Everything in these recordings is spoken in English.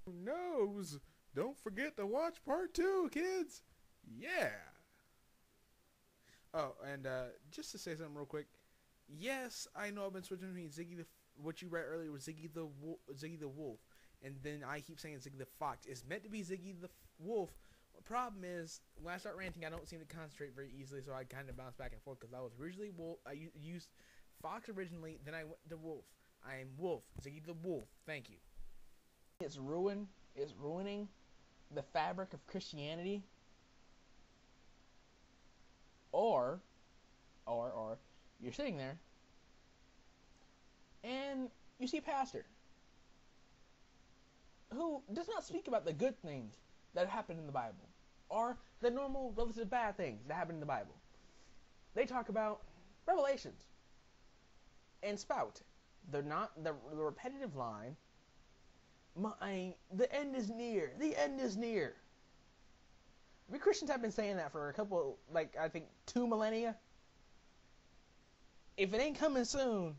Knows. Don't forget to watch part two, kids. Yeah. Oh, and just to say something real quick. Yes, I know I've been switching between Ziggy the what you read earlier was Ziggy the Wolf, and then I keep saying Ziggy the Fox. It's meant to be Ziggy the Wolf. The problem is when I start ranting, I don't seem to concentrate very easily, so I kind of bounce back and forth because I was originally Wolf. I used Fox originally, then I went to Wolf. I am Wolf, Ziggy the Wolf. Thank you. It's ruining the fabric of Christianity, or you're sitting there and you see a pastor who does not speak about the good things that happen in the Bible or the normal relative bad things that happen in the Bible. They talk about revelations and spout. They're not the repetitive line. The end is near. The end is near. We Christians have been saying that for a couple, I think 2 millennia. If it ain't coming soon,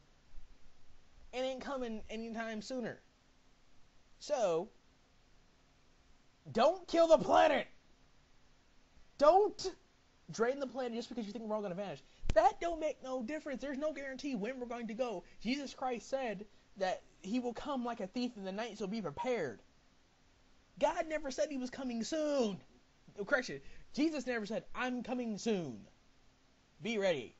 it ain't coming anytime sooner. So, don't kill the planet. Don't drain the planet just because you think we're all going to vanish. That don't make no difference. There's no guarantee when we're going to go. Jesus Christ said that he will come like a thief in the night, so be prepared. God never said he was coming soon. Correction. Jesus never said, I'm coming soon. Be ready.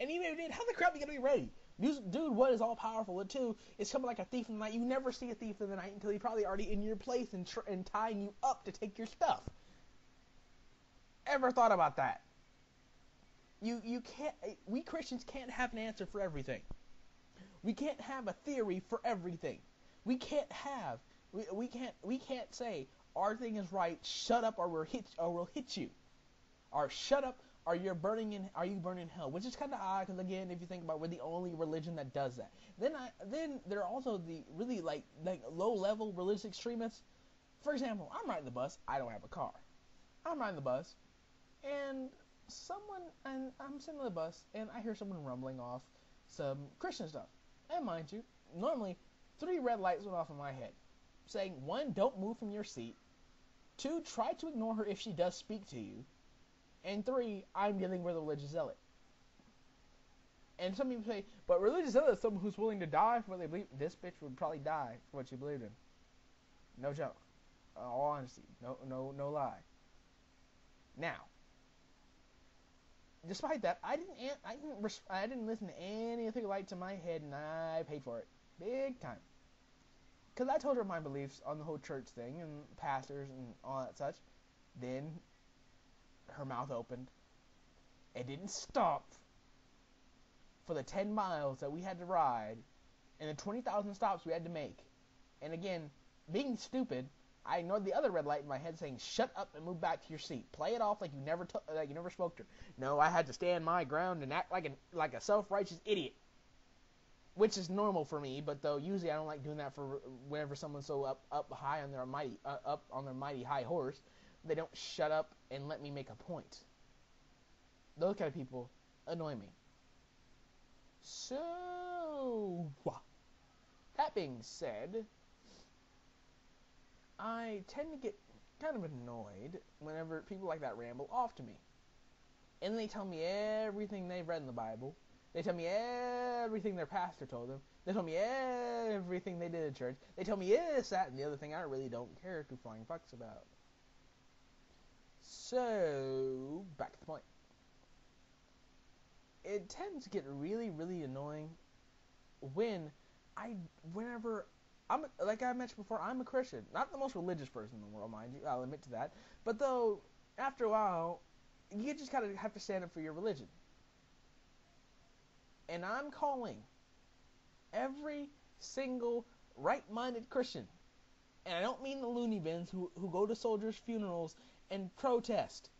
And even if he did, how the crap are you going to be ready? Dude, what is all powerful? It too is coming like a thief in the night. You never see a thief in the night until he's probably already in your place and tying you up to take your stuff. Ever thought about that? You can't. We Christians can't have an answer for everything. We can't have a theory for everything. We can't have. We can't say our thing is right. Shut up, or we'll hit you. Or shut up, or you burning in hell? Which is kind of odd, because again, if you think about it, we're the only religion that does that. Then there are also the really like low level religious extremists. For example, I'm riding the bus. I don't have a car. I'm riding the bus, and I'm sitting on the bus, and I hear someone rumbling off some Christian stuff. And mind you, normally 3 red lights went off in my head, saying 1, don't move from your seat. 2, try to ignore her if she does speak to you. And 3, I'm dealing with a religious zealot. And some people say, but religious zealot is someone who's willing to die for what they believe. This bitch would probably die for what she believed in. No joke. All honesty. No lie. Now, despite that, I didn't listen to anything light to my head, and I paid for it big time. Because I told her my beliefs on the whole church thing and pastors and all that such. Then her mouth opened. It didn't stop for the 10 miles that we had to ride and the 20,000 stops we had to make. And again, being stupid, I ignored the other red light in my head saying, shut up and move back to your seat. Play it off like you never spoke to her. No, I had to stand my ground and act like a self-righteous idiot. Which is normal for me, but though usually I don't like doing that for whenever someone's so up high on their mighty high horse, they don't shut up and let me make a point. Those kind of people annoy me. So, that being said, I tend to get kind of annoyed whenever people like that ramble off to me. And they tell me everything they've read in the Bible. They tell me everything their pastor told them. They tell me everything they did at church. They tell me this, that, and the other thing I really don't care two flying fucks about. So, back to the point. It tends to get really, really annoying whenever like I mentioned before, I'm a Christian. Not the most religious person in the world, mind you. I'll admit to that. But though, after a while, you just kind of have to stand up for your religion. And I'm calling every single right-minded Christian, and I don't mean the loony bins who go to soldiers' funerals and protest.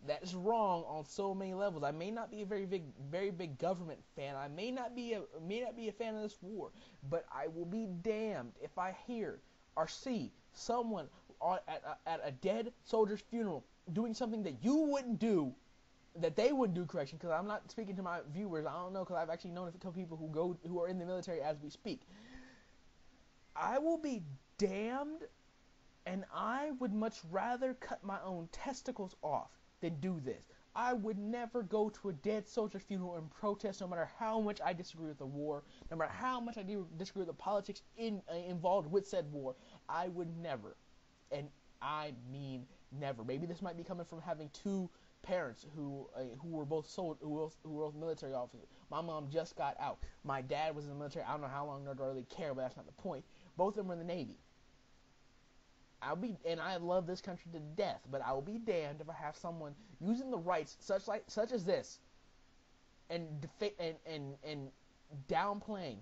That is wrong on so many levels. I may not be a very big government fan. I may not be a fan of this war, but I will be damned if I hear or see someone at a dead soldier's funeral doing something that you wouldn't do, that they wouldn't do. Correction, because I'm not speaking to my viewers. I don't know, because I've actually known a couple people who are in the military as we speak. I will be damned, and I would much rather cut my own testicles off than do this. I would never go to a dead soldier's funeral and protest, no matter how much I disagree with the war, no matter how much I disagree with the politics involved with said war. I would never, and I mean never. Maybe this might be coming from having two parents who were both who were both military officers. My mom just got out. My dad was in the military. I don't know how long, nor do I really care, but that's not the point. Both of them were in the Navy. I love this country to death, but I will be damned if I have someone using the rights such as this and downplaying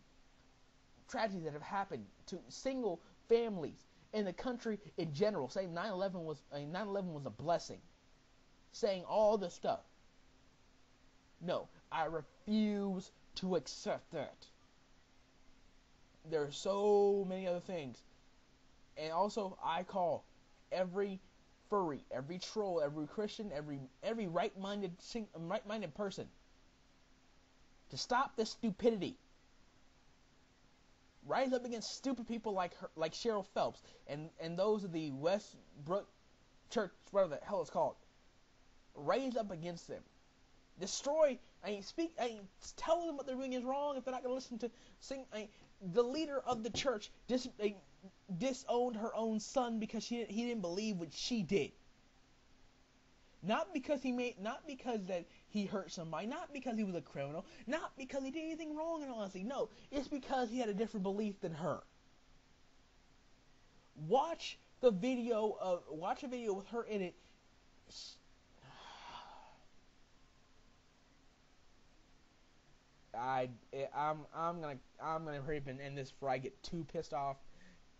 tragedies that have happened to single families in the country in general, saying 9/11 was a blessing, saying all this stuff. No, I refuse to accept that. There are so many other things. And also, I call every furry, every troll, every Christian, every right-minded person to stop this stupidity. Rise up against stupid people like Cheryl Phelps and those of the Westbrook Church, whatever the hell it's called. Raise up against them. Destroy. Tell them what they're doing is wrong if they're not going to listen to the leader of the church disowned her own son because he didn't believe what she did. Not because that he hurt somebody, not because he was a criminal, not because he did anything wrong in honesty. No, it's because he had a different belief than her. Watch a video with her in it. I'm gonna hurry up and end this before I get too pissed off,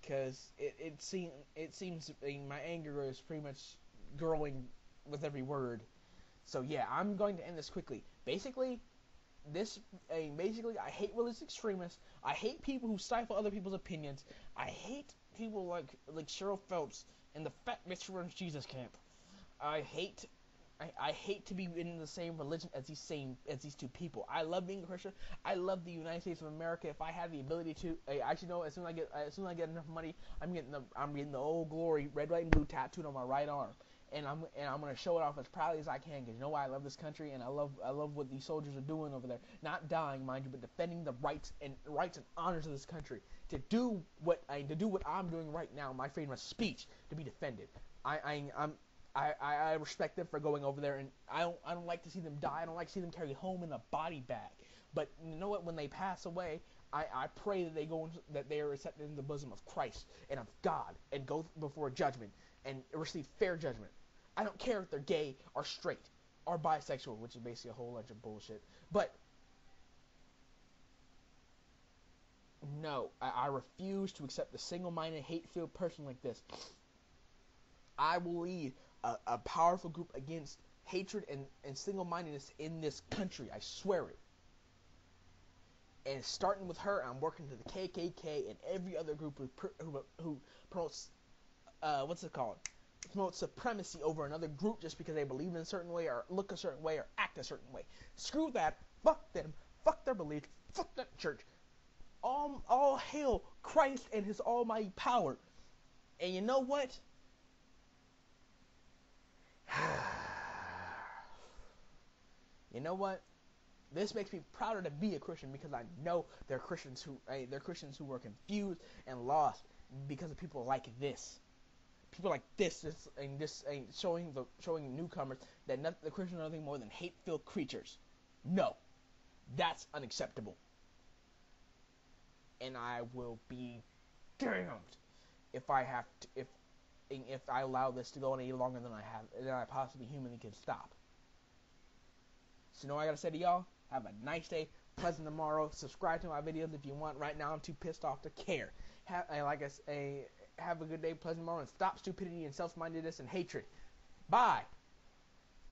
because it seems my anger is pretty much growing with every word. So yeah, I'm going to end this quickly. Basically, I hate religious extremists. I hate people who stifle other people's opinions. I hate people like Cheryl Phelps and the fat bitch who runs Jesus Camp. I hate to be in the same religion as these two people. I love being a Christian. I love the United States of America. If I had the ability to, actually no, as soon as I get enough money, I'm getting the Old Glory red, white, and blue tattooed on my right arm, and I'm gonna show it off as proudly as I can, because you know why? I love this country, and I love what these soldiers are doing over there. Not dying, mind you, but defending the rights and honors of this country. To do what I'm doing right now, my freedom of speech to be defended. I respect them for going over there, and I don't like to see them die. I don't like to see them carry home in a body bag. But you know what? When they pass away, I pray that they are accepted in the bosom of Christ and of God, and go before judgment and receive fair judgment. I don't care if they're gay or straight or bisexual, which is basically a whole bunch of bullshit. But no, I refuse to accept a single-minded, hate-filled person like this. I will lead a powerful group against hatred and single-mindedness in this country. I swear it. And starting with her, I'm working to the KKK and every other group who promotes promotes supremacy over another group just because they believe in a certain way or look a certain way or act a certain way. Screw that. Fuck them. Fuck their beliefs. Fuck that church. All hail Christ and his almighty power. And you know what? You know what? This makes me prouder to be a Christian, because I know there are Christians who were confused and lost because of people like this. People like this showing newcomers that the Christians are nothing more than hate-filled creatures. No, that's unacceptable. And I will be damned if I allow this to go on any longer than I possibly humanly can stop. So you know what I gotta say to y'all? Have a nice day, pleasant tomorrow. Subscribe to my videos if you want. Right now I'm too pissed off to care. Have a good day, pleasant tomorrow, and stop stupidity and self-mindedness and hatred. Bye.